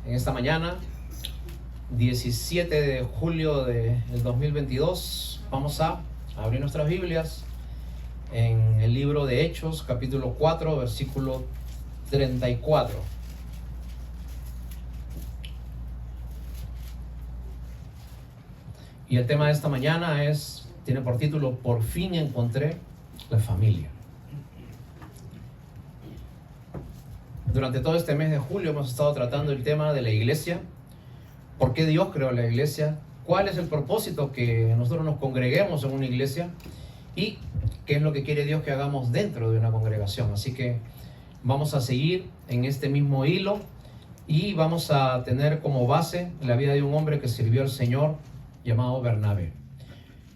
en esta mañana, 17 de julio del 2022. Vamos a abrir nuestras Biblias en el libro de Hechos, capítulo 4, versículo 34. Y el tema de esta mañana tiene por título: Por fin encontré la familia. Durante todo este mes de julio hemos estado tratando el tema de la iglesia. ¿Por qué Dios creó la iglesia? ¿Cuál es el propósito que nosotros nos congreguemos en una iglesia? ¿Y qué es lo que quiere Dios que hagamos dentro de una congregación? Así que vamos a seguir en este mismo hilo y vamos a tener como base la vida de un hombre que sirvió al Señor llamado Bernabé.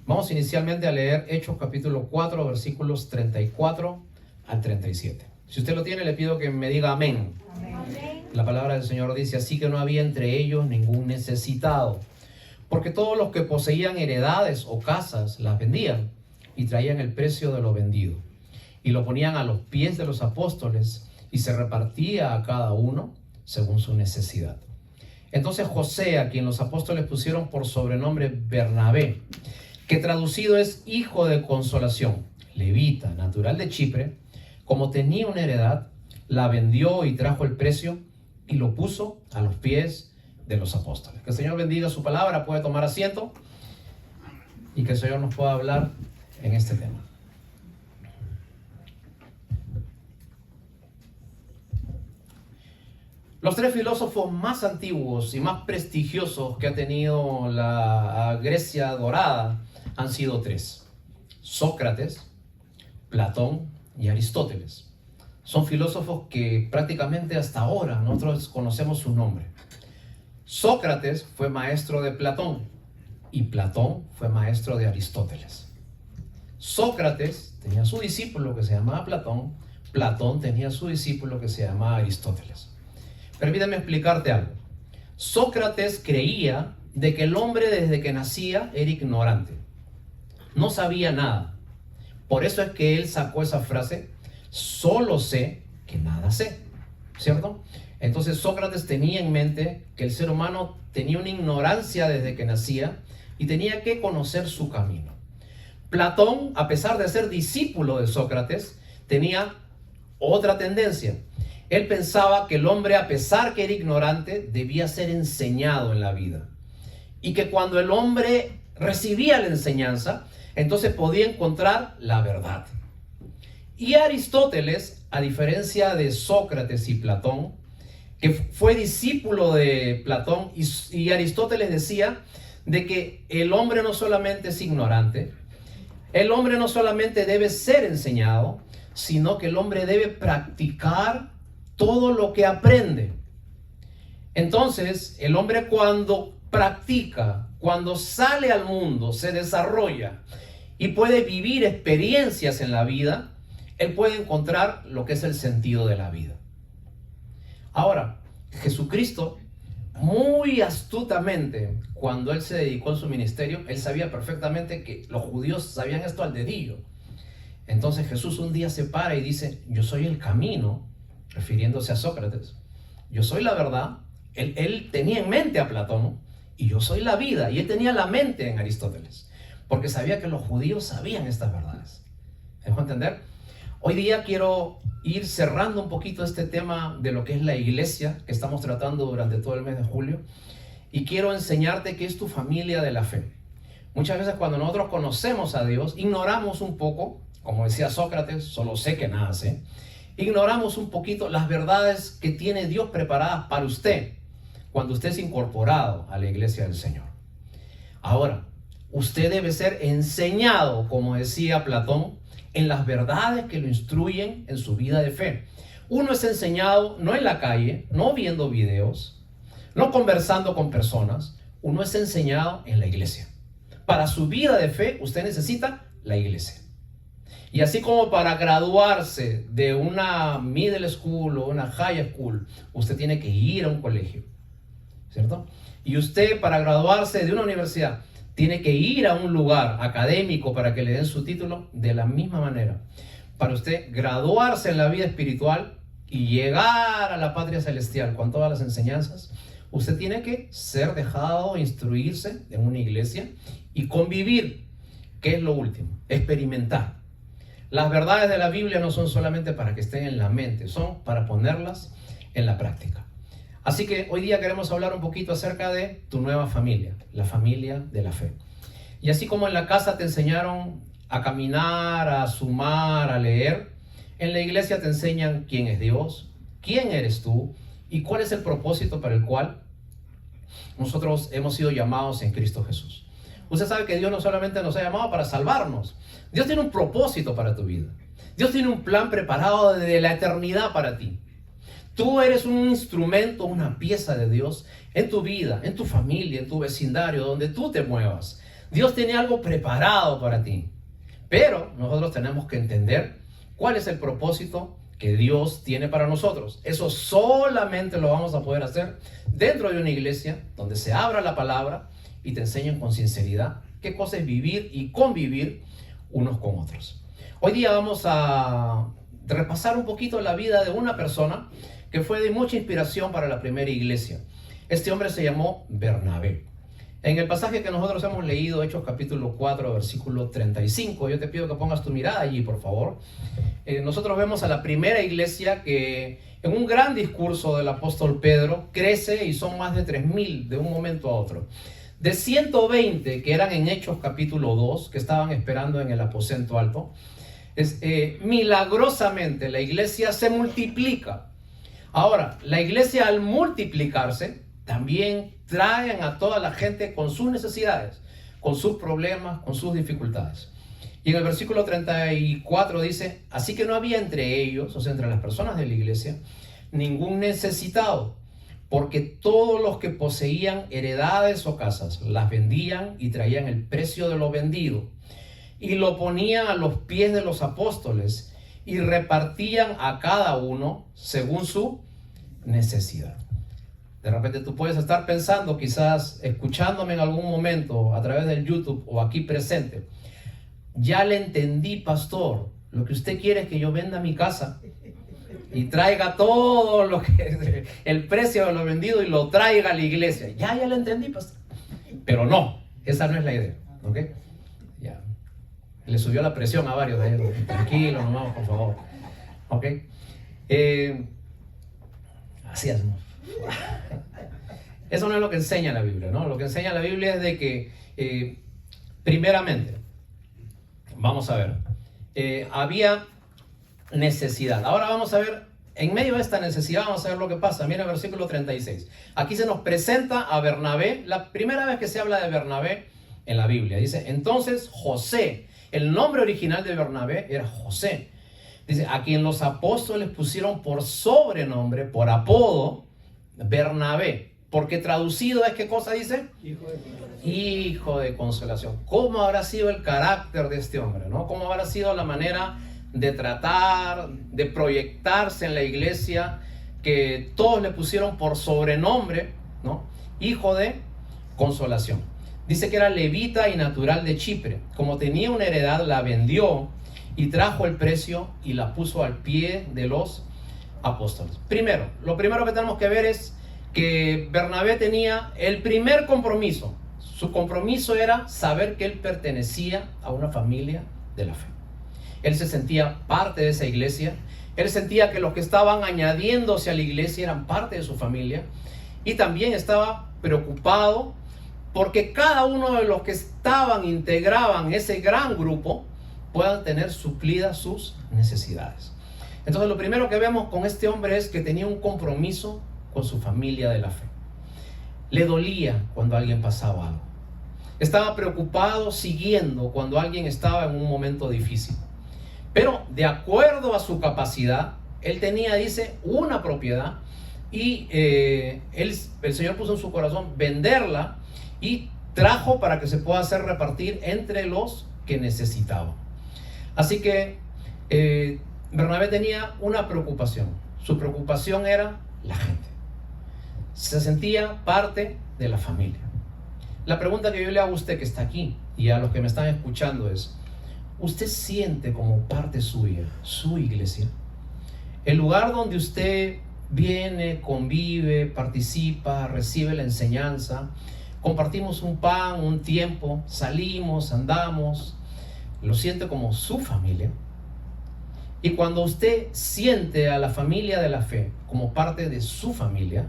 Vamos inicialmente a leer Hechos capítulo 4, versículos 34 al 37. Si usted lo tiene, le pido que me diga amén. Amén. La palabra del Señor dice: así que no había entre ellos ningún necesitado, porque todos los que poseían heredades o casas las vendían y traían el precio de lo vendido y lo ponían a los pies de los apóstoles, y se repartía a cada uno según su necesidad. Entonces José, a quien los apóstoles pusieron por sobrenombre Bernabé, que traducido es hijo de consolación, levita, natural de Chipre, como tenía una heredad, la vendió y trajo el precio y lo puso a los pies de los apóstoles. Que el Señor bendiga su palabra. Puede tomar asiento y que el Señor nos pueda hablar en este tema. Los tres filósofos más antiguos y más prestigiosos que ha tenido la Grecia dorada han sido tres: Sócrates, Platón y Aristóteles. Son filósofos que prácticamente hasta ahora nosotros conocemos su nombre. Sócrates fue maestro de Platón y Platón fue maestro de Aristóteles. Sócrates tenía su discípulo que se llamaba Platón, Platón tenía su discípulo que se llamaba Aristóteles. Permítame explicarte algo. Sócrates creía de que el hombre desde que nacía era ignorante, no sabía nada. Por eso es que él sacó esa frase: solo sé que nada sé, ¿cierto? Entonces Sócrates tenía en mente que el ser humano tenía una ignorancia desde que nacía y tenía que conocer su camino. Platón, a pesar de ser discípulo de Sócrates, tenía otra tendencia. Él pensaba que el hombre, a pesar que era ignorante, debía ser enseñado en la vida, y que cuando el hombre recibía la enseñanza, entonces podía encontrar la verdad. Y Aristóteles, a diferencia de Sócrates y Platón, que fue discípulo de Platón, y Aristóteles decía de que el hombre no solamente es ignorante, el hombre no solamente debe ser enseñado, sino que el hombre debe practicar todo lo que aprende. Entonces, el hombre cuando practica, cuando sale al mundo, se desarrolla y puede vivir experiencias en la vida, él puede encontrar lo que es el sentido de la vida. Ahora, Jesucristo, muy astutamente, cuando él se dedicó a su ministerio, él sabía perfectamente que los judíos sabían esto al dedillo. Entonces Jesús un día se para y dice: yo soy el camino, refiriéndose a Sócrates. Yo soy la verdad. Él tenía en mente a Platón, y yo soy la vida. Y él tenía la mente en Aristóteles, porque sabía que los judíos sabían estas verdades. ¿Me dejo entender? Hoy día quiero ir cerrando un poquito este tema de lo que es la iglesia que estamos tratando durante todo el mes de julio, y quiero enseñarte qué es tu familia de la fe. Muchas veces cuando nosotros conocemos a Dios, ignoramos un poco, como decía Sócrates, solo sé que nada sé. Ignoramos un poquito las verdades que tiene Dios preparadas para usted cuando usted es incorporado a la iglesia del Señor. Ahora, usted debe ser enseñado, como decía Platón, en las verdades que lo instruyen en su vida de fe. Uno es enseñado no en la calle, no viendo videos, no conversando con personas. Uno es enseñado en la iglesia. Para su vida de fe, usted necesita la iglesia. Y así como para graduarse de una middle school o una high school, usted tiene que ir a un colegio, ¿cierto? Y usted, para graduarse de una universidad, tiene que ir a un lugar académico para que le den su título. De la misma manera, para usted graduarse en la vida espiritual y llegar a la patria celestial con todas las enseñanzas, Usted tiene que ser dejado instruirse en una iglesia y convivir, que es lo último, experimentar. Las verdades de la Biblia no son solamente para que estén en la mente, son para ponerlas en la práctica. Así que hoy día queremos hablar un poquito acerca de tu nueva familia, la familia de la fe. Y así como en la casa te enseñaron a caminar, a sumar, a leer, en la iglesia te enseñan quién es Dios, quién eres tú y cuál es el propósito para el cual nosotros hemos sido llamados en Cristo Jesús. Usted sabe que Dios no solamente nos ha llamado para salvarnos, Dios tiene un propósito para tu vida. Dios tiene un plan preparado desde la eternidad para ti. Tú eres un instrumento, una pieza de Dios en tu vida, en tu familia, en tu vecindario, donde tú te muevas. Dios tiene algo preparado para ti. Pero nosotros tenemos que entender cuál es el propósito que Dios tiene para nosotros. Eso solamente lo vamos a poder hacer dentro de una iglesia donde se abra la palabra y te enseñen con sinceridad qué cosa es vivir y convivir unos con otros. Hoy día vamos a repasar un poquito la vida de una persona que fue de mucha inspiración para la primera iglesia. Este hombre se llamó Bernabé. En el pasaje que nosotros hemos leído, Hechos capítulo 4, versículo 35, yo te pido que pongas tu mirada allí, por favor. Nosotros vemos a la primera iglesia que en un gran discurso del apóstol Pedro crece y son más de 3,000 de un momento a otro. De 120 que eran en Hechos capítulo 2, que estaban esperando en el aposento alto, milagrosamente la iglesia se multiplica. Ahora, la iglesia al multiplicarse también traen a toda la gente con sus necesidades, con sus problemas, con sus dificultades. Y en el versículo 34 dice, así que no había entre ellos, o sea, entre las personas de la iglesia, ningún necesitado, porque todos los que poseían heredades o casas las vendían y traían el precio de lo vendido y lo ponían a los pies de los apóstoles y repartían a cada uno según su necesidad. De repente tú puedes estar pensando, quizás escuchándome en algún momento a través del YouTube o aquí presente, ya le entendí, pastor, lo que usted quiere es que yo venda mi casa y traiga todo lo que el precio de lo vendido y lo traiga a la iglesia. Ya le entendí, pastor. Pero no, esa no es la idea, ¿ok? Ya. Le subió la presión a varios de ellos. Tranquilo, nomás, por favor. ¿Ok? Así hacemos. Eso no es lo que enseña la Biblia, ¿no? Lo que enseña la Biblia es de que, primeramente, vamos a ver, había necesidad. Ahora vamos a ver, en medio de esta necesidad, vamos a ver lo que pasa. Mira el versículo 36. Aquí se nos presenta a Bernabé, la primera vez que se habla de Bernabé en la Biblia. Dice, entonces José, el nombre original de Bernabé era José. Dice, a quien los apóstoles pusieron por sobrenombre, por apodo, Bernabé. Porque traducido es, ¿qué cosa dice? Hijo de consolación. Hijo de consolación. ¿Cómo habrá sido el carácter de este hombre, ¿no? ¿Cómo habrá sido la manera de tratar, de proyectarse en la iglesia, que todos le pusieron por sobrenombre, ¿no? Hijo de consolación. Dice que era levita y natural de Chipre. Como tenía una heredad, la vendió y trajo el precio y la puso al pie de los apóstoles. Primero, lo primero que tenemos que ver es que Bernabé tenía el primer compromiso. Su compromiso era saber que él pertenecía a una familia de la fe. Él se sentía parte de esa iglesia. Él sentía que los que estaban añadiéndose a la iglesia eran parte de su familia. Y también estaba preocupado porque cada uno de los que integraban ese gran grupo puedan tener suplidas sus necesidades. Entonces lo primero que vemos con este hombre es que tenía un compromiso con su familia de la fe. Le dolía cuando alguien pasaba algo. Estaba preocupado siguiendo cuando alguien estaba en un momento difícil. Pero de acuerdo a su capacidad, él tenía, dice, una propiedad y el Señor puso en su corazón venderla y trajo para que se pueda hacer repartir entre los que necesitaban. Así que Bernabé tenía una preocupación. Su preocupación era la gente. Se sentía parte de la familia. La pregunta que yo le hago a usted que está aquí y a los que me están escuchando es, ¿usted siente como parte suya su iglesia? El lugar donde usted viene, convive, participa, recibe la enseñanza, compartimos un pan, un tiempo, salimos, andamos, lo siente como su familia. Y cuando usted siente a la familia de la fe como parte de su familia,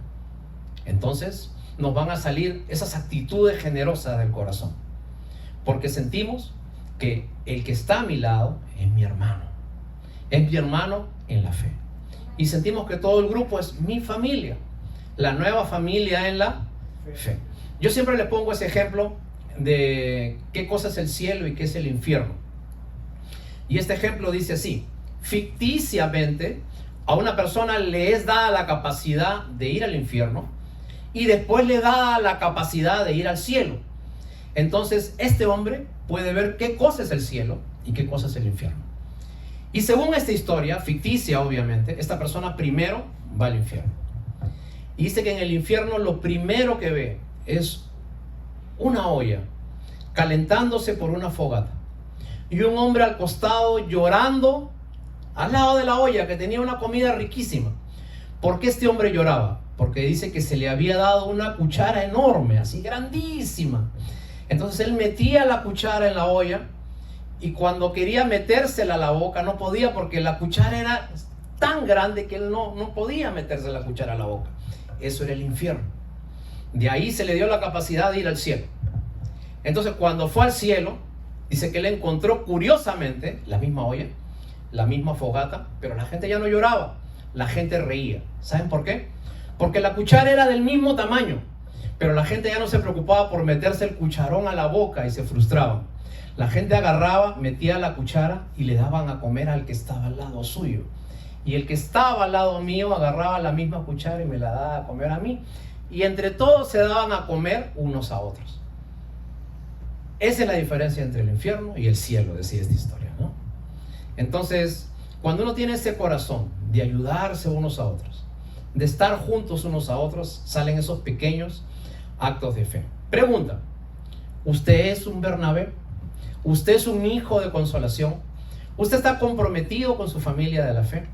entonces nos van a salir esas actitudes generosas del corazón, porque sentimos que el que está a mi lado es mi hermano en la fe, y sentimos que todo el grupo es mi familia, la nueva familia en la fe. Yo siempre le pongo ese ejemplo de qué cosa es el cielo y qué es el infierno, y este ejemplo dice así: ficticiamente a una persona le es dada la capacidad de ir al infierno y después le da la capacidad de ir al cielo. Entonces este hombre puede ver qué cosa es el cielo y qué cosa es el infierno. Y según esta historia, ficticia obviamente, esta persona primero va al infierno. Y dice que en el infierno lo primero que ve es una olla calentándose por una fogata y un hombre al costado llorando al lado de la olla que tenía una comida riquísima. ¿Por qué este hombre lloraba? Porque dice que se le había dado una cuchara enorme, así grandísima. Entonces él metía la cuchara en la olla y cuando quería metérsela a la boca no podía, porque la cuchara era tan grande que él no podía meterse la cuchara a la boca. Eso era el infierno. De ahí se le dio la capacidad de ir al cielo. Entonces cuando fue al cielo, dice que él encontró curiosamente la misma olla, la misma fogata, pero la gente ya no lloraba, la gente reía. ¿Saben por qué? Porque la cuchara era del mismo tamaño, pero la gente ya no se preocupaba por meterse el cucharón a la boca y se frustraban. La gente agarraba, metía la cuchara y le daban a comer al que estaba al lado suyo. Y el que estaba al lado mío agarraba la misma cuchara y me la daba a comer a mí. Y entre todos se daban a comer unos a otros. Esa es la diferencia entre el infierno y el cielo, decía esta historia, ¿no? Entonces, cuando uno tiene ese corazón de ayudarse unos a otros, de estar juntos unos a otros, salen esos pequeños actos de fe. Pregunta: ¿usted es un Bernabé? ¿Usted es un hijo de consolación? ¿Usted está comprometido con su familia de la fe?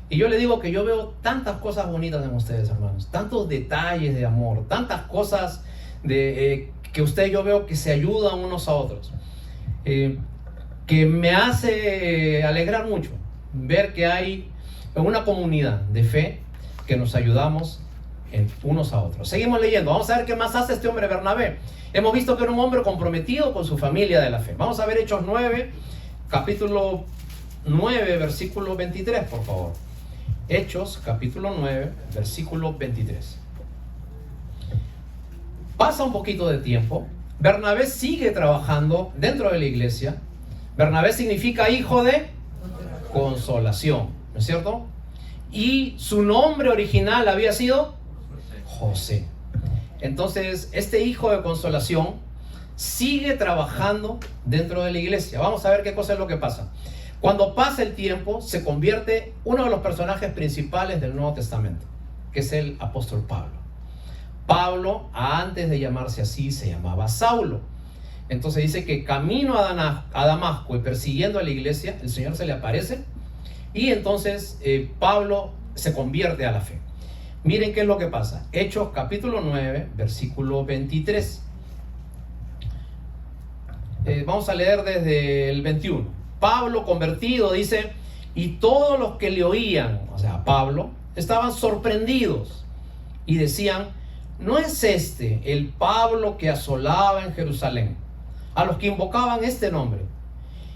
Y yo le digo que yo veo tantas cosas bonitas en ustedes, hermanos, tantos detalles de amor, tantas cosas que usted, yo veo que se ayudan unos a otros, que me hace alegrar mucho ver que hay una comunidad de fe que nos ayudamos unos a otros. Seguimos leyendo, vamos a ver qué más hace este hombre Bernabé. Hemos visto que era un hombre comprometido con su familia de la fe. Vamos a ver Hechos 9, capítulo 9, versículo 23, por favor. Hechos, capítulo 9, versículo 23. Pasa un poquito de tiempo. Bernabé sigue trabajando dentro de la iglesia. Bernabé significa hijo de consolación, ¿no es cierto? Y su nombre original había sido José. Entonces, este hijo de consolación sigue trabajando dentro de la iglesia. Vamos a ver qué cosa es lo que pasa. Cuando pasa el tiempo, se convierte uno de los personajes principales del Nuevo Testamento, que es el apóstol Pablo. Pablo, antes de llamarse así, se llamaba Saulo. Entonces dice que camino a Damasco y persiguiendo a la iglesia, el Señor se le aparece y entonces Pablo se convierte a la fe. Miren qué es lo que pasa. Hechos capítulo 9, versículo 23. Vamos a leer desde el 21. Pablo convertido dice: y todos los que le oían, o sea, Pablo, estaban sorprendidos y decían: ¿no es este el Pablo que asolaba en Jerusalén a los que invocaban este nombre?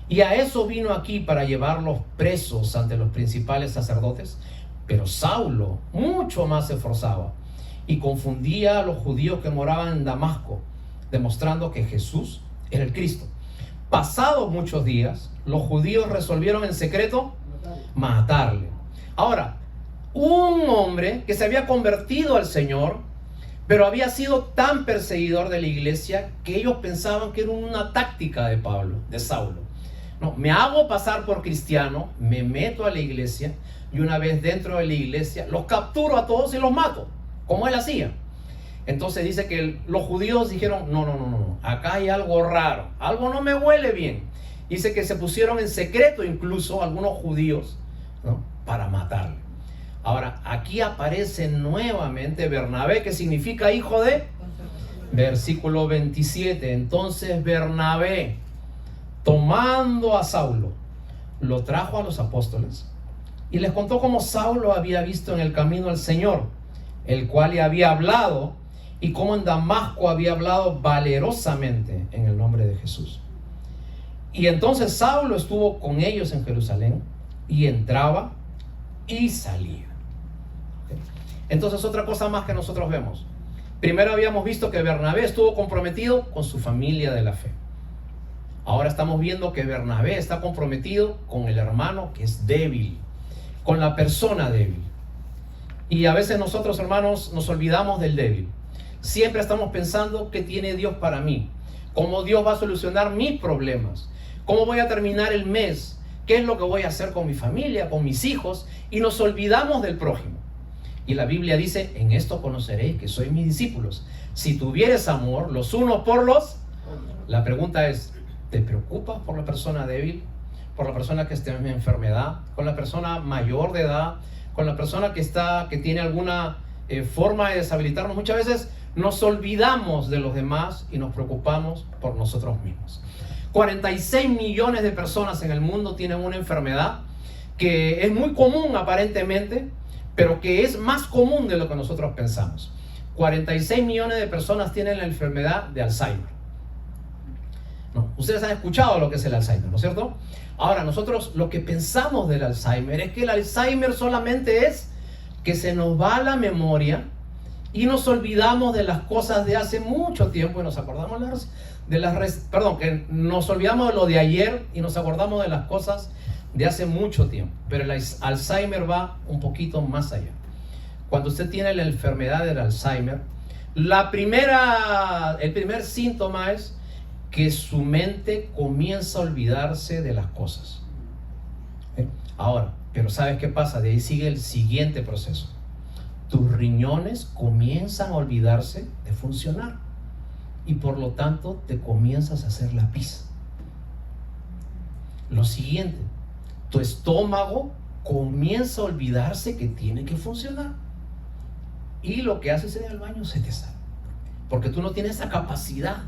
Y a eso vino aquí, para llevarlos presos ante los principales sacerdotes. Pero Saulo mucho más se esforzaba y confundía a los judíos que moraban en Damasco, demostrando que Jesús era el Cristo. Pasados muchos días, los judíos resolvieron en secreto matarle. Ahora, un hombre que se había convertido al Señor, pero había sido tan perseguidor de la iglesia que ellos pensaban que era una táctica de Pablo, de Saulo. No, me hago pasar por cristiano, me meto a la iglesia y una vez dentro de la iglesia los capturo a todos y los mato, como él hacía. Entonces dice que los judíos dijeron: no, acá hay algo raro, algo no me huele bien. Dice que se pusieron en secreto incluso algunos judíos, ¿no?, para matarle. Ahora, aquí aparece nuevamente Bernabé, que significa hijo de... Versículo 27. Entonces Bernabé, tomando a Saulo, lo trajo a los apóstoles y les contó cómo Saulo había visto en el camino al Señor, el cual le había hablado, y cómo en Damasco había hablado valerosamente en el nombre de Jesús. Y entonces Saulo estuvo con ellos en Jerusalén, y entraba y salía. Entonces, otra cosa más que nosotros vemos. Primero habíamos visto que Bernabé estuvo comprometido con su familia de la fe. Ahora estamos viendo que Bernabé está comprometido con el hermano que es débil, con la persona débil. Y a veces nosotros, hermanos, nos olvidamos del débil. Siempre estamos pensando qué tiene Dios para mí, cómo Dios va a solucionar mis problemas, cómo voy a terminar el mes, qué es lo que voy a hacer con mi familia, con mis hijos, y nos olvidamos del prójimo. Y la Biblia dice, en esto conoceréis que sois mis discípulos, si tuvieres amor los unos por los... La pregunta es, ¿te preocupas por la persona débil? ¿Por la persona que está en enfermedad? ¿Con la persona mayor de edad? ¿Con la persona que tiene alguna forma de deshabilitarnos? Muchas veces nos olvidamos de los demás y nos preocupamos por nosotros mismos. 46 millones de personas en el mundo tienen una enfermedad que es muy común aparentemente, pero que es más común de lo que nosotros pensamos. 46 millones de personas tienen la enfermedad de Alzheimer. No, ustedes han escuchado lo que es el Alzheimer, ¿no es cierto? Ahora, nosotros lo que pensamos del Alzheimer es que el Alzheimer solamente es que se nos va la memoria y nos olvidamos de las cosas de hace mucho tiempo y nos acordamos que nos olvidamos de lo de ayer y nos acordamos de las cosas de hace mucho tiempo. Pero el Alzheimer va un poquito más allá. Cuando usted tiene la enfermedad del Alzheimer, el primer síntoma es que su mente comienza a olvidarse de las cosas. Ahora, pero ¿sabes qué pasa? De ahí sigue el siguiente proceso. Tus riñones comienzan a olvidarse de funcionar y por lo tanto te comienzas a hacer la pis. Lo siguiente, tu estómago comienza a olvidarse que tiene que funcionar y lo que haces en el baño se te sale porque tú no tienes esa capacidad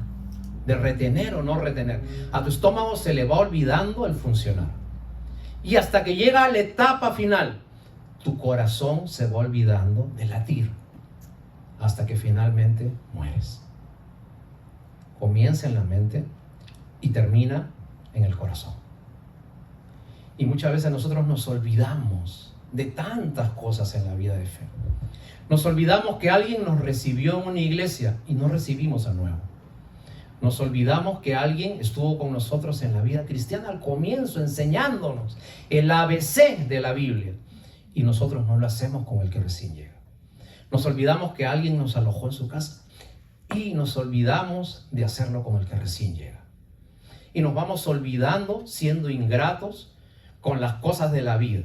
de retener o no retener. A tu estómago se le va olvidando el funcionar y hasta que llega a la etapa final tu corazón se va olvidando de latir hasta que finalmente mueres. Comienza en la mente y termina en el corazón. Y muchas veces nosotros nos olvidamos de tantas cosas en la vida de fe. Nos olvidamos que alguien nos recibió en una iglesia y no recibimos a nuevo. Nos olvidamos que alguien estuvo con nosotros en la vida cristiana al comienzo enseñándonos el ABC de la Biblia y nosotros no lo hacemos con el que recién llega. Nos olvidamos que alguien nos alojó en su casa y nos olvidamos de hacerlo con el que recién llega. Y nos vamos olvidando siendo ingratos con las cosas de la vida.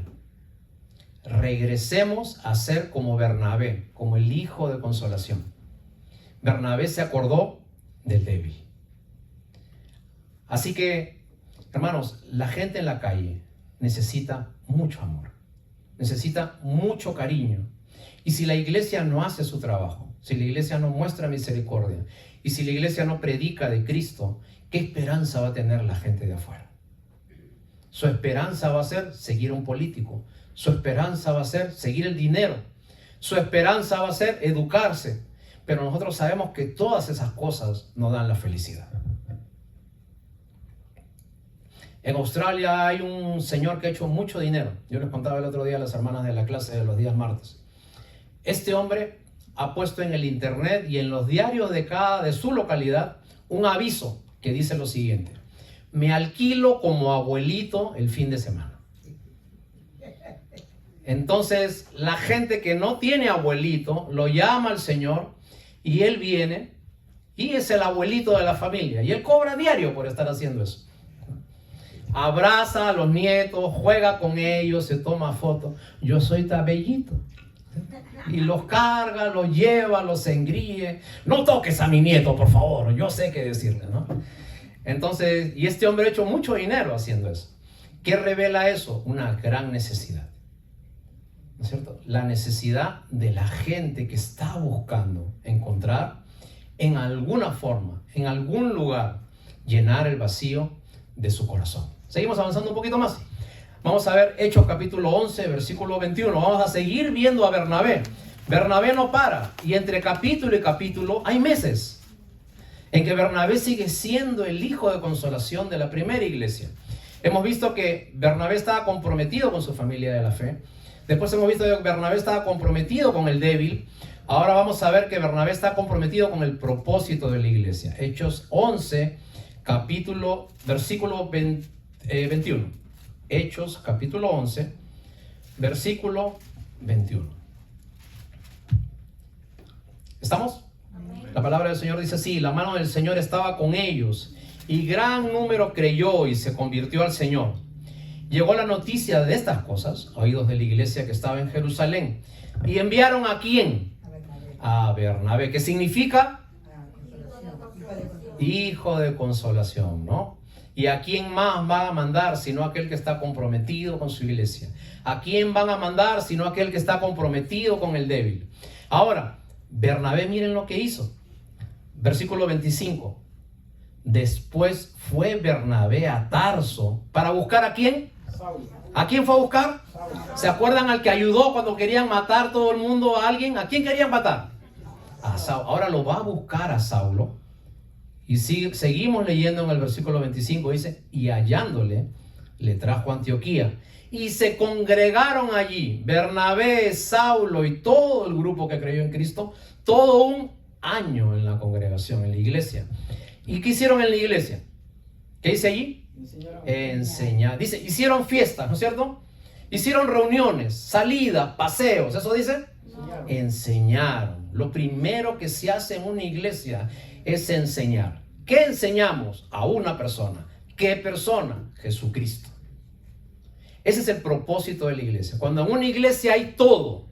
Regresemos a ser como Bernabé, como el hijo de consolación. Bernabé se acordó del débil. Así que, hermanos, la gente en la calle necesita mucho amor, necesita mucho cariño. Y si la iglesia no hace su trabajo, si la iglesia no muestra misericordia, y si la iglesia no predica de Cristo, ¿qué esperanza va a tener la gente de afuera? Su esperanza va a ser seguir a un político. Su esperanza va a ser seguir el dinero. Su esperanza va a ser educarse. Pero nosotros sabemos que todas esas cosas no dan la felicidad. En Australia hay un señor que ha hecho mucho dinero. Yo les contaba el otro día a las hermanas de la clase de los días martes. Este hombre ha puesto en el internet y en los diarios de su localidad un aviso que dice lo siguiente: me alquilo como abuelito el fin de semana. Entonces la gente que no tiene abuelito lo llama al Señor y él viene y es el abuelito de la familia y él cobra diario por estar haciendo eso. Abraza a los nietos, juega con ellos, se toma fotos. Yo soy tabellito. Y los carga, los lleva, los engríe. No toques a mi nieto, por favor. Yo sé qué decirle, ¿no? Entonces, y este hombre ha hecho mucho dinero haciendo eso. ¿Qué revela eso? Una gran necesidad. ¿no es cierto?, la necesidad de la gente que está buscando encontrar en alguna forma, en algún lugar, llenar el vacío de su corazón. Seguimos avanzando un poquito más. Vamos a ver Hechos capítulo 11, versículo 21. Vamos a seguir viendo a Bernabé. Bernabé no para, y entre capítulo y capítulo hay meses en que Bernabé sigue siendo el hijo de consolación de la primera iglesia. Hemos visto que Bernabé estaba comprometido con su familia de la fe. Después hemos visto que Bernabé estaba comprometido con el débil. Ahora vamos a ver que Bernabé está comprometido con el propósito de la iglesia. Hechos 11, versículo 21. Hechos capítulo 11, versículo 21. ¿Estamos? Amén. La palabra del Señor dice así: la mano del Señor estaba con ellos, y gran número creyó y se convirtió al Señor. Llegó la noticia de estas cosas a oídos de la iglesia que estaba en Jerusalén, y enviaron ¿a quién? A Bernabé, que significa hijo de consolación, ¿no? ¿Y a quién más van a mandar sino aquel que está comprometido con su iglesia? ¿A quién van a mandar sino aquel que está comprometido con el débil? Ahora, Bernabé, miren lo que hizo. Versículo 25. Después fue Bernabé a Tarso para buscar ¿a quién? Saulo. ¿A quién fue a buscar? Saulo. ¿Se acuerdan al que ayudó cuando querían matar todo el mundo a alguien? ¿A quién querían matar? A Saulo. Ahora lo va a buscar a Saulo. Y seguimos leyendo en el versículo 25. Dice: y hallándole, le trajo a Antioquía. Y se congregaron allí Bernabé, Saulo y todo el grupo que creyó en Cristo, todo un año en la congregación, en la iglesia. ¿Y qué hicieron en la iglesia? ¿Qué dice allí? Enseñar. Dice, hicieron fiestas, ¿no es cierto? Hicieron reuniones, salidas, paseos. ¿Eso dice? Enseñaron. Lo primero que se hace en una iglesia es enseñar. ¿Qué enseñamos? A una persona. ¿Qué persona? Jesucristo. Ese es el propósito de la iglesia. Cuando en una iglesia hay todo,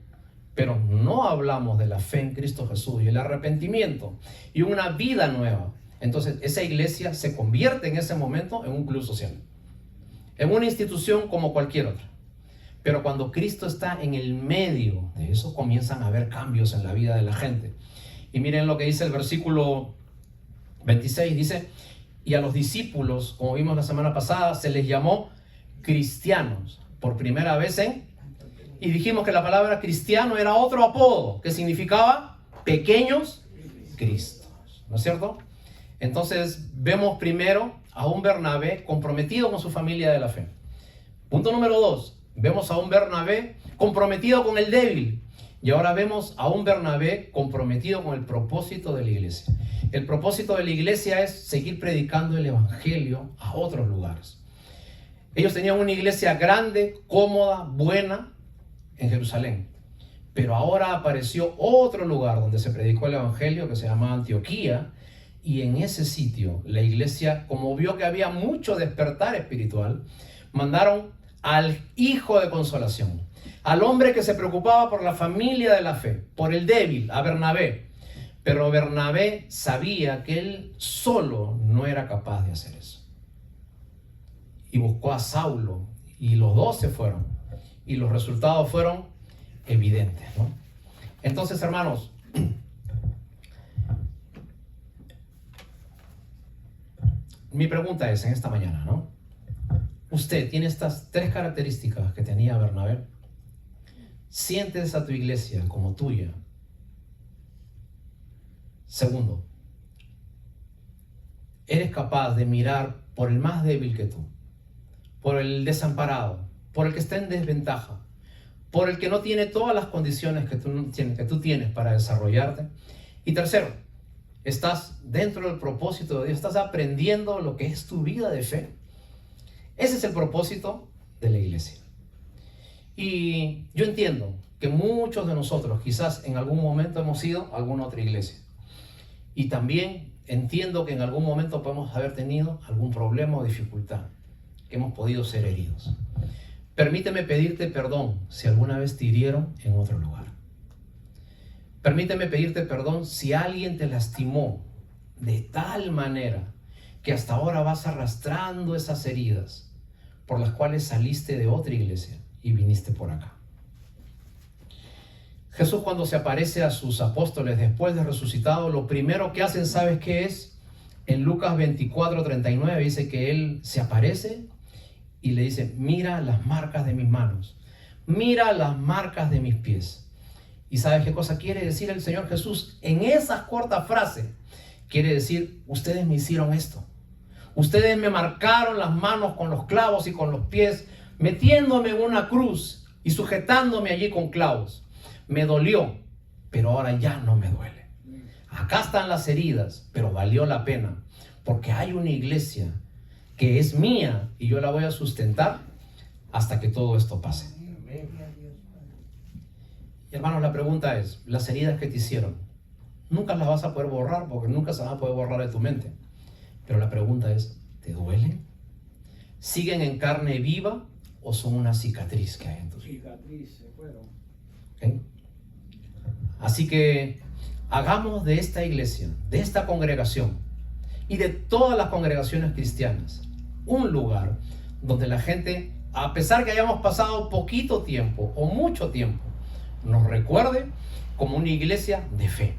pero no hablamos de la fe en Cristo Jesús y el arrepentimiento y una vida nueva, entonces esa iglesia se convierte en ese momento en un club social, en una institución como cualquier otra. Pero cuando Cristo está en el medio de eso, comienzan a haber cambios en la vida de la gente. Y miren lo que dice el versículo 26, dice: y a los discípulos, como vimos la semana pasada, se les llamó cristianos por primera vez y dijimos que la palabra cristiano era otro apodo que significaba pequeños Cristos, ¿no es cierto? Entonces vemos primero a un Bernabé comprometido con su familia de la fe. Punto número 2, vemos a un Bernabé comprometido con el débil, y ahora vemos a un Bernabé comprometido con el propósito de la iglesia. El propósito de la iglesia es seguir predicando el evangelio a otros lugares. Ellos tenían una iglesia grande, cómoda, buena en Jerusalén. Pero ahora apareció otro lugar donde se predicó el evangelio que se llamaba Antioquía. Y en ese sitio la iglesia, como vio que había mucho despertar espiritual, mandaron al hijo de consolación, al hombre que se preocupaba por la familia de la fe, por el débil, a Bernabé. Pero Bernabé sabía que él solo no era capaz de hacer eso. Y buscó a Saulo, y los dos se fueron, y los resultados fueron evidentes, ¿no? Entonces, hermanos, mi pregunta es en esta mañana, ¿no? Usted tiene estas 3 características que tenía Bernabé. ¿Sientes a tu iglesia como tuya? Segundo, ¿eres capaz de mirar por el más débil que tú, por el desamparado, por el que está en desventaja, por el que no tiene todas las condiciones que tú tienes para desarrollarte? Y tercero, estás dentro del propósito de Dios, estás aprendiendo lo que es tu vida de fe. Ese es el propósito de la iglesia. Y yo entiendo que muchos de nosotros quizás en algún momento hemos ido a alguna otra iglesia. Y también entiendo que en algún momento podemos haber tenido algún problema o dificultad, que hemos podido ser heridos. Permíteme pedirte perdón si alguna vez te hirieron en otro lugar. Permíteme pedirte perdón si alguien te lastimó de tal manera que hasta ahora vas arrastrando esas heridas por las cuales saliste de otra iglesia y viniste por acá. Jesús, cuando se aparece a sus apóstoles después de resucitado, lo primero que hacen, ¿sabes qué es? En Lucas 24:39 dice que Él se aparece y le dice: mira las marcas de mis manos, mira las marcas de mis pies. ¿Y sabes qué cosa quiere decir el Señor Jesús? En esas cortas frases quiere decir: ustedes me hicieron esto. Ustedes me marcaron las manos con los clavos y con los pies, metiéndome en una cruz y sujetándome allí con clavos. Me dolió, pero ahora ya no me duele. Acá están las heridas, pero valió la pena, porque hay una iglesia que es mía y yo la voy a sustentar hasta que todo esto pase. Y hermanos, la pregunta es: las heridas que te hicieron, nunca las vas a poder borrar, porque nunca se van a poder borrar de tu mente. Pero la pregunta es: ¿te duelen? ¿Siguen en carne viva o son una cicatriz que hay en tu vida? Cicatriz, se fueron. ¿Okay? Así que hagamos de esta iglesia, de esta congregación y de todas las congregaciones cristianas un lugar donde la gente, a pesar que hayamos pasado poquito tiempo o mucho tiempo, nos recuerde como una iglesia de fe,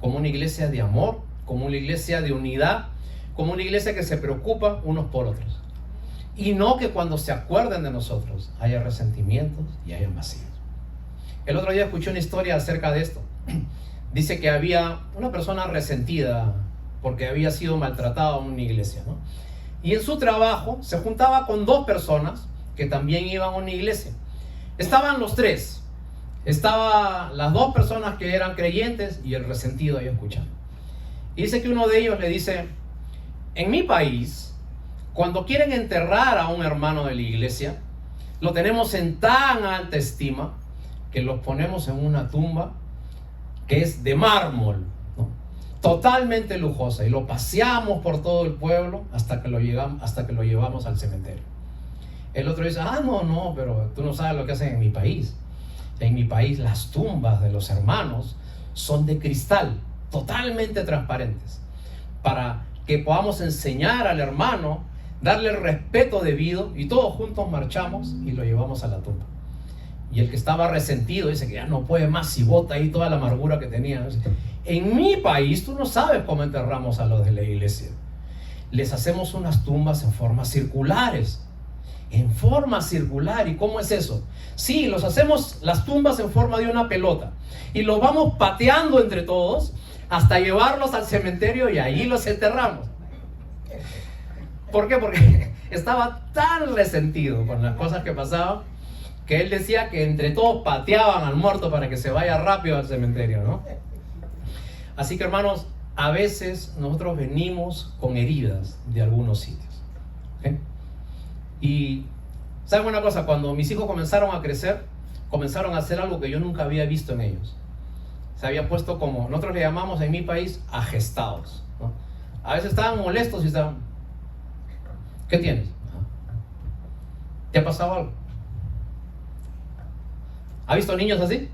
como una iglesia de amor, como una iglesia de unidad, como una iglesia que se preocupa unos por otros. Y no que cuando se acuerden de nosotros haya resentimientos y haya vacíos. El otro día escuché una historia acerca de esto. Dice que había una persona resentida porque había sido maltratada en una iglesia, ¿no? Y en su trabajo se juntaba con dos personas que también iban a una iglesia. Estaban los tres. Estaban las dos personas que eran creyentes y el resentido ahí escuchando. Y dice que uno de ellos le dice: en mi país, cuando quieren enterrar a un hermano de la iglesia, lo tenemos en tan alta estima que los ponemos en una tumba que es de mármol, ¿no? Totalmente lujosa, y lo paseamos por todo el pueblo hasta que lo llevamos al cementerio. El otro dice: no, pero tú no sabes lo que hacen en mi país. En mi país las tumbas de los hermanos son de cristal, totalmente transparentes, para que podamos enseñar al hermano, darle el respeto debido, y todos juntos marchamos y lo llevamos a la tumba. Y el que estaba resentido dice que ya no puede más y bota ahí toda la amargura que tenía. En mi país tú no sabes cómo enterramos a los de la iglesia. Les hacemos unas tumbas en formas circulares. En forma circular. ¿Y cómo es eso? Sí, los hacemos las tumbas en forma de una pelota y los vamos pateando entre todos hasta llevarlos al cementerio y ahí los enterramos. ¿Por qué? Porque estaba tan resentido con las cosas que pasaban que él decía que entre todos pateaban al muerto para que se vaya rápido al cementerio, ¿no? Así que, hermanos, a veces nosotros venimos con heridas de algunos sitios, ¿okay? Y ¿saben una cosa? Cuando mis hijos comenzaron a crecer, comenzaron a hacer algo que yo nunca había visto en ellos. Se había puesto, como nosotros le llamamos en mi país, agestados, ¿no? A veces estaban molestos y estaban: ¿qué tienes? ¿Te ha pasado algo? ¿Ha visto niños así?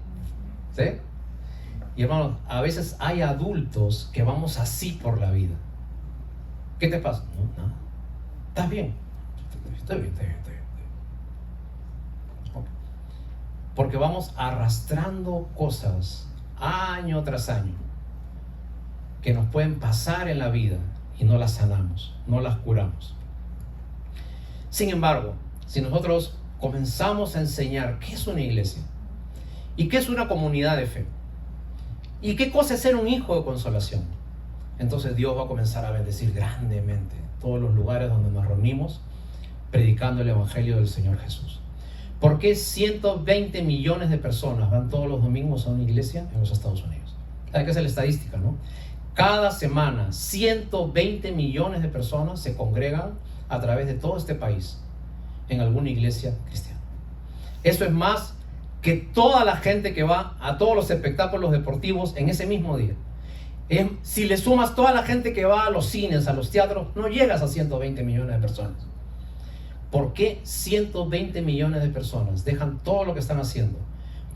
¿Sí? Y hermanos, a veces hay adultos que vamos así por la vida. ¿Qué te pasa? No, nada. ¿Estás bien? Estoy bien. Okay. Porque vamos arrastrando cosas año tras año que nos pueden pasar en la vida y no las sanamos, no las curamos. Sin embargo, si nosotros comenzamos a enseñar qué es una iglesia y qué es una comunidad de fe y qué cosa es ser un hijo de consolación, entonces Dios va a comenzar a bendecir grandemente todos los lugares donde nos reunimos predicando el evangelio del Señor Jesús. ¿Por qué 120 millones de personas van todos los domingos a una iglesia en los Estados Unidos? ¿Sabe qué es la estadística, no? Cada semana 120 millones de personas se congregan a través de todo este país en alguna iglesia cristiana. Eso es más que toda la gente que va a todos los espectáculos deportivos en ese mismo día. Si le sumas toda la gente que va a los cines, a los teatros, no llegas a 120 millones de personas. ¿Por qué 120 millones de personas dejan todo lo que están haciendo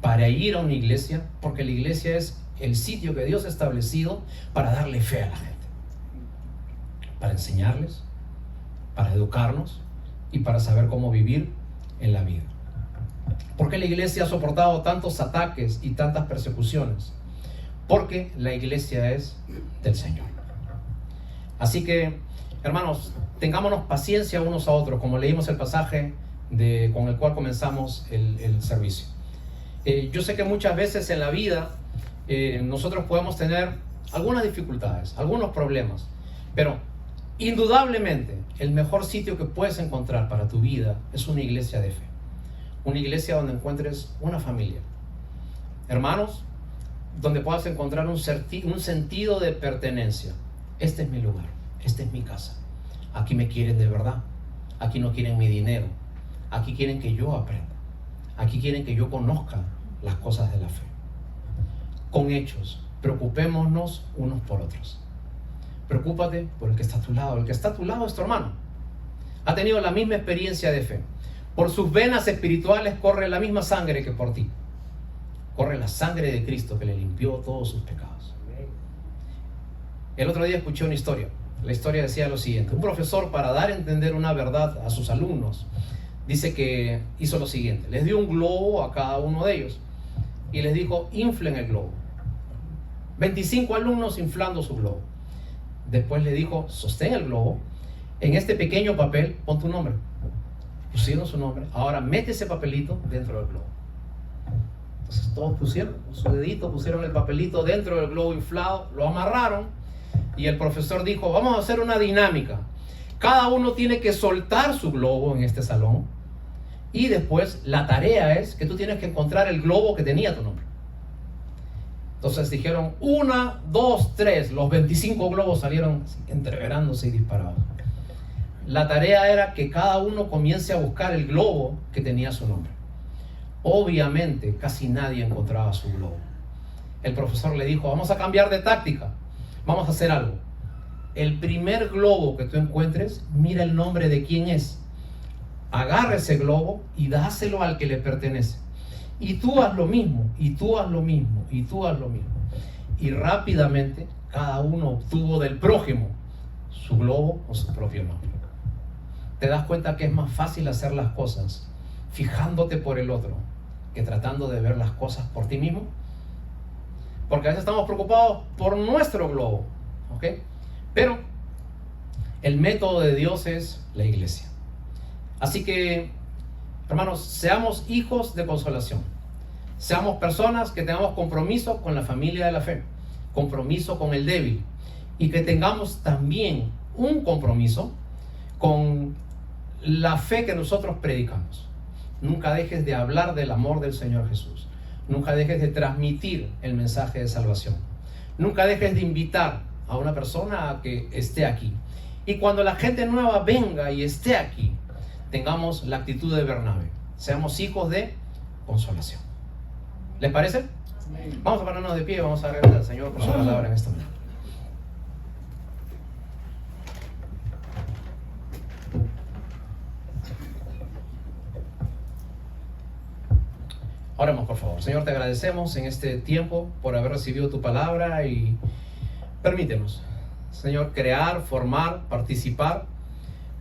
para ir a una iglesia? Porque la iglesia es el sitio que Dios ha establecido para darle fe a la gente, para enseñarles, para educarnos y para saber cómo vivir en la vida. ¿Por qué la iglesia ha soportado tantos ataques y tantas persecuciones? Porque la iglesia es del Señor. Así que, hermanos, tengámonos paciencia unos a otros, como leímos el pasaje con el cual comenzamos el servicio. Yo sé que muchas veces en la vida nosotros podemos tener algunas dificultades, algunos problemas, pero indudablemente el mejor sitio que puedes encontrar para tu vida es una iglesia de fe. Una iglesia donde encuentres una familia, hermanos, donde puedas encontrar un sentido de pertenencia. Este es mi lugar, esta es mi casa. Aquí me quieren de verdad. Aquí no quieren mi dinero. Aquí quieren que yo aprenda. Aquí quieren que yo conozca las cosas de la fe. Con hechos, preocupémonos unos por otros. Preocúpate por el que está a tu lado. El que está a tu lado es tu hermano. Ha tenido la misma experiencia de fe. Por sus venas espirituales corre la misma sangre que por ti. Corre la sangre de Cristo que le limpió todos sus pecados. El otro día escuché una historia. La historia decía lo siguiente. Un profesor, para dar a entender una verdad a sus alumnos, dice que hizo lo siguiente. Les dio un globo a cada uno de ellos y les dijo, inflen el globo. 25 alumnos inflando su globo. Después le dijo, sostén el globo. En este pequeño papel, pon tu nombre. Pusieron su nombre. Ahora mete ese papelito dentro del globo. Entonces todos pusieron su dedito, pusieron el papelito dentro del globo inflado, lo amarraron y el profesor dijo, vamos a hacer una dinámica. Cada uno tiene que soltar su globo en este salón y después la tarea es que tú tienes que encontrar el globo que tenía tu nombre. Entonces dijeron 1, 2, 3, los 25 globos salieron entreverándose y disparados. La tarea era que cada uno comience a buscar el globo que tenía su nombre. Obviamente casi nadie encontraba su globo. El profesor le dijo, vamos a cambiar de táctica, vamos a hacer algo. El primer globo que tú encuentres, mira el nombre de quién es. Agarra ese globo y dáselo al que le pertenece. Y tú haz lo mismo, y tú haz lo mismo, y tú haz lo mismo. Y rápidamente cada uno obtuvo del prójimo su globo con su propio nombre. Te das cuenta que es más fácil hacer las cosas fijándote por el otro que tratando de ver las cosas por ti mismo. Porque a veces estamos preocupados por nuestro globo, ¿ok? Pero el método de Dios es la iglesia. Así que, hermanos, seamos hijos de consolación. Seamos personas que tengamos compromiso con la familia de la fe, compromiso con el débil, y que tengamos también un compromiso con la fe que nosotros predicamos. Nunca dejes de hablar del amor del Señor Jesús. Nunca dejes de transmitir el mensaje de salvación. Nunca dejes de invitar a una persona a que esté aquí. Y cuando la gente nueva venga y esté aquí, tengamos la actitud de Bernabé. Seamos hijos de consolación. ¿Les parece? Vamos a ponernos de pie y vamos a agradecer al Señor por su palabra en esta mañana. Oremos, por favor. Señor, te agradecemos en este tiempo por haber recibido tu palabra y permítenos, Señor, crear, formar, participar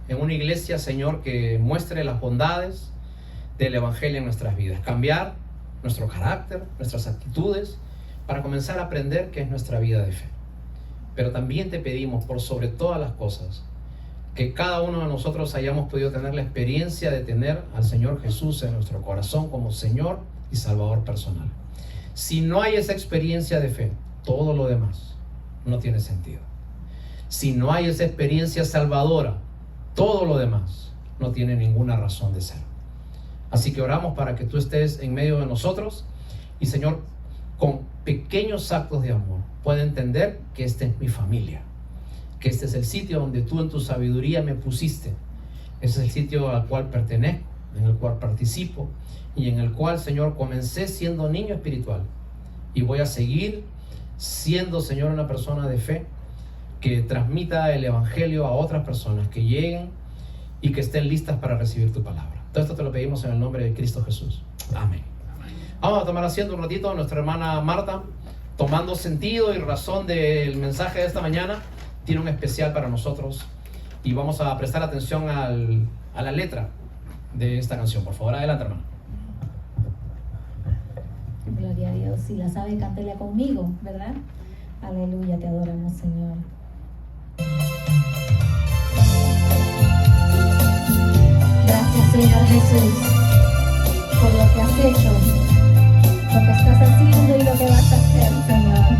en una iglesia, Señor, que muestre las bondades del Evangelio en nuestras vidas. Cambiar nuestro carácter, nuestras actitudes, para comenzar a aprender qué es nuestra vida de fe. Pero también te pedimos, por sobre todas las cosas, que cada uno de nosotros hayamos podido tener la experiencia de tener al Señor Jesús en nuestro corazón como Señor y Salvador personal. Si no hay esa experiencia de fe, todo lo demás no tiene sentido. Si no hay esa experiencia salvadora, todo lo demás no tiene ninguna razón de ser. Así que oramos para que tú estés en medio de nosotros y, Señor, con pequeños actos de amor pueda entender que esta es mi familia, que este es el sitio donde tú en tu sabiduría me pusiste. Ese es el sitio al cual pertenezco, en el cual participo y en el cual, Señor, comencé siendo niño espiritual y voy a seguir siendo, Señor, una persona de fe que transmita el Evangelio a otras personas, que lleguen y que estén listas para recibir tu palabra. Todo esto te lo pedimos en el nombre de Cristo Jesús. Amén. Vamos a tomar asiento un ratito. Nuestra hermana Marta, tomando sentido y razón del mensaje de esta mañana, tiene un especial para nosotros y vamos a prestar atención a la letra de esta canción. Por favor, adelante, hermano. Gloria a Dios. Si la sabe, cántela conmigo, ¿verdad? Aleluya, te adoramos, Señor. Gracias, Señor Jesús, por lo que has hecho, lo que estás haciendo y lo que vas a hacer, Señor.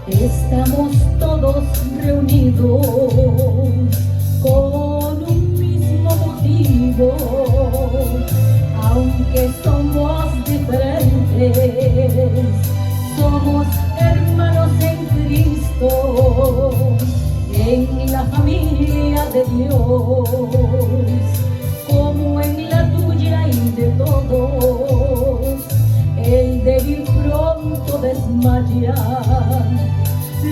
Estamos todos reunidos con un mismo motivo, aunque somos diferentes, somos hermanos en Cristo, en la familia de Dios, como en la tuya y de todos. El débil pronto desmaya,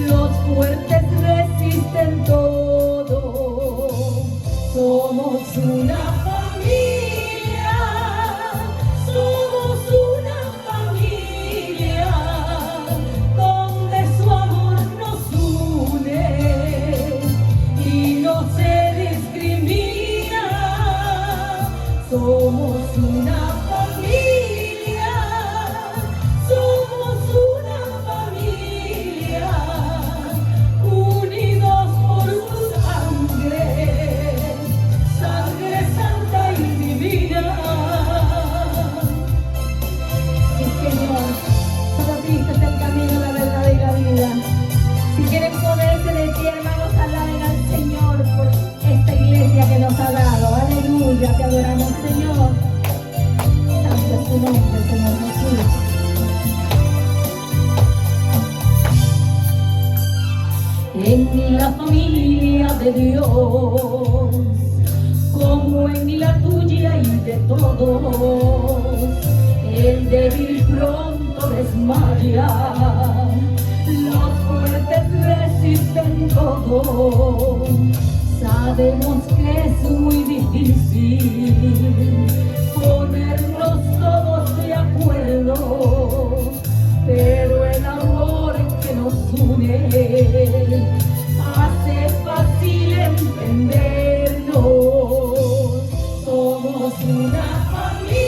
los fuertes resisten todo. Somos una familia, somos una familia, donde su amor nos une y no se discrimina. Somos una familia, somos una familia, unidos por su sangre, sangre santa y divina. Sí, Señor, solo Cristo es el camino, la verdad y la vida. Si quieren ponerse de pie, hermanos, alaben al Señor por esta iglesia que nos ha dado. Aleluya, te adoramos, Señor. Santo es tu nombre, Señor Jesús. En la familia de Dios, como en la tuya y de todos, el débil pronto desmaya, los fuertes resisten todo. Sabemos que es muy difícil ponernos todos de acuerdo, pero el amor que nos une hace fácil entendernos. Somos una familia.